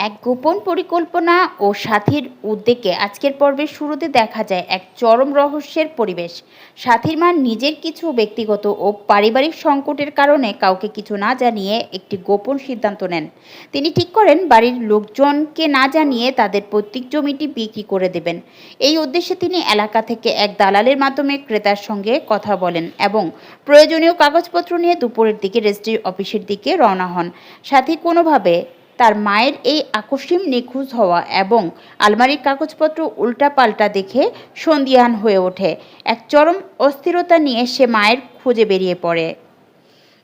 এক গোপন পরিকল্পনা ও সাথীর উদ্যোগে আজকের পর্বের শুরুতে দেখা যায় এক চরম রহস্যের পরিবেশ। সাথীর মা নিজের কিছু ব্যক্তিগত ও পারিবারিক সংকটের কারণে কাউকে কিছু না জানিয়ে একটি গোপন সিদ্ধান্ত নেন। তিনি ঠিক করেন বাড়ির লোকজনকে না জানিয়ে তাদের প্রত্যেক জমিটি বিক্রি করে দেবেন। এই উদ্দেশ্যে তিনি এলাকা থেকে এক দালালের মাধ্যমে ক্রেতার সঙ্গে কথা বলেন এবং প্রয়োজনীয় কাগজপত্র নিয়ে দুপুরের দিকে রেজিস্ট্রি অফিসের দিকে রওনা হন। সাথী কোনোভাবে তার মায়ের এই আকস্মিক নিখোঁজ হওয়া এবং আলমারির কাগজপত্র উল্টাপাল্টা দেখে সন্দিহান হয়ে ওঠে। এক চরম অস্থিরতা নিয়ে সে মায়ের খোঁজে বেরিয়ে পড়ে।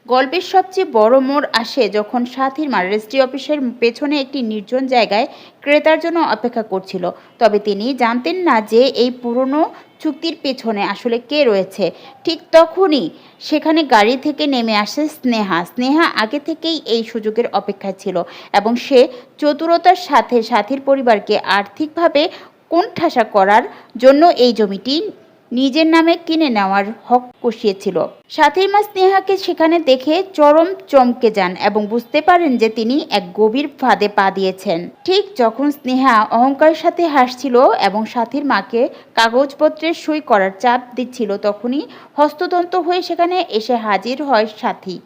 গল্পের সবচেয়ে বড় মোড় আসে যখন সাথীর মা রেজিস্ট্রি অফিসের পেছনে একটি নির্জন জায়গায় ক্রেতার জন্য অপেক্ষা করছিল। তবে তিনি জানতেন না যে এই পুরনো চুক্তির পেছনে আসলে কে রয়েছে। ঠিক তখনই সেখানে গাড়ি থেকে নেমে আসে স্নেহা। স্নেহা আগে থেকেই এই সুযোগের অপেক্ষায় ছিল এবং সে চতুরতার সাথে সাথীর পরিবারকে আর্থিকভাবে কোণঠাসা করার জন্য এই জমিটি নিজের নামে কিনে নেওয়ার হক কষিয়েছিল। সাথীর মা স্নেহাকে সেখানে দেখে চরম চমকে যান এবং বুঝতে পারেন যে তিনি এক গভীর ফাঁদে পা দিয়েছেন। ঠিক যখন স্নেহা অহংকারের সাথে হাসছিল এবং সাথীর মাকে কাগজপত্রের সই করার চাপ দিচ্ছিল, তখনই হস্ততন্ত হয়ে সেখানে এসে হাজির হয় সাথী।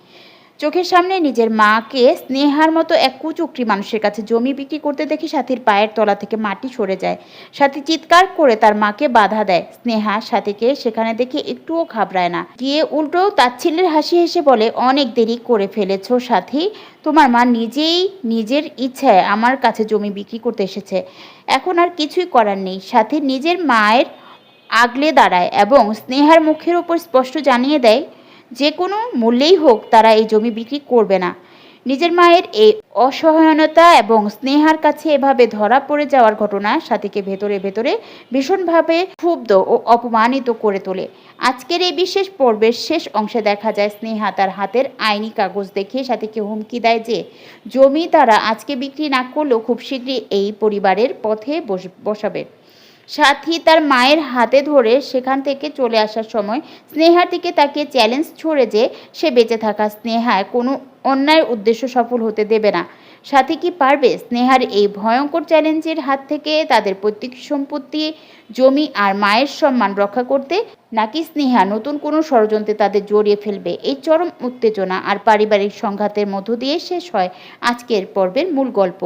চোখের সামনে নিজের মাকে স্নেহার মতো এক কুচক্রী মানুষের কাছে জমি বিক্রি করতে দেখে সাথীর পায়ের তলা থেকে মাটি সরে যায়। সাথী চিৎকার করে তার মাকে বাধা দেয়। স্নেহা সাথীকে সেখানে দেখে একটুও ঘাবড়ায় না, গিয়ে উল্টো তাচ্ছিল্যের হাসি হেসে বলে, অনেক দেরি করে ফেলেছো সাথী, তোমার মা নিজেই নিজের ইচ্ছায় আমার কাছে জমি বিক্রি করতে এসেছে, এখন আর কিছুই করার নেই। সাথী নিজের মায়ের আগলে দাঁড়ায় এবং স্নেহার মুখের উপর স্পষ্ট জানিয়ে দেয় যে কোনো মূল্যেই হোক তারা এই জমি বিক্রি করবে না। নিজের মায়ের এই অসহায়তা এবং স্নেহার কাছে এভাবে ধরা পড়ে যাওয়ার ঘটনা সাথীকে ভেতরে ভেতরে ভীষণভাবে ক্ষুব্ধ ও অপমানিত করে তোলে। আজকের এই বিশেষ পর্বের শেষ অংশে দেখা যায় স্নেহা তার হাতের আইনি কাগজ দেখিয়ে সাথীকে হুমকি দেয় যে জমি তারা আজকে বিক্রি না করলেও খুব শীঘ্রই এই পরিবারের পথে বসাবে। সাথী তার মায়ের হাতে ধরে সেখান থেকে চলে আসার সময় স্নেহার দিকে তাকিয়ে চ্যালেঞ্জ ছড়ে যে সে বেঁচে থাকা স্নেহায় কোনো অন্যায়ের উদ্দেশ্য সফল হতে দেবে না। সাথী কি পারবে স্নেহার এই ভয়ঙ্কর চ্যালেঞ্জের হাত থেকে তাদের প্রত্যেক সম্পত্তি, জমি আর মায়ের সম্মান রক্ষা করতে, নাকি স্নেহা নতুন কোনো ষড়যন্ত্রে তাদের জড়িয়ে ফেলবে? এই চরম উত্তেজনা আর পারিবারিক সংঘাতের মধ্য দিয়ে শেষ হয় আজকের পর্বের মূল গল্প।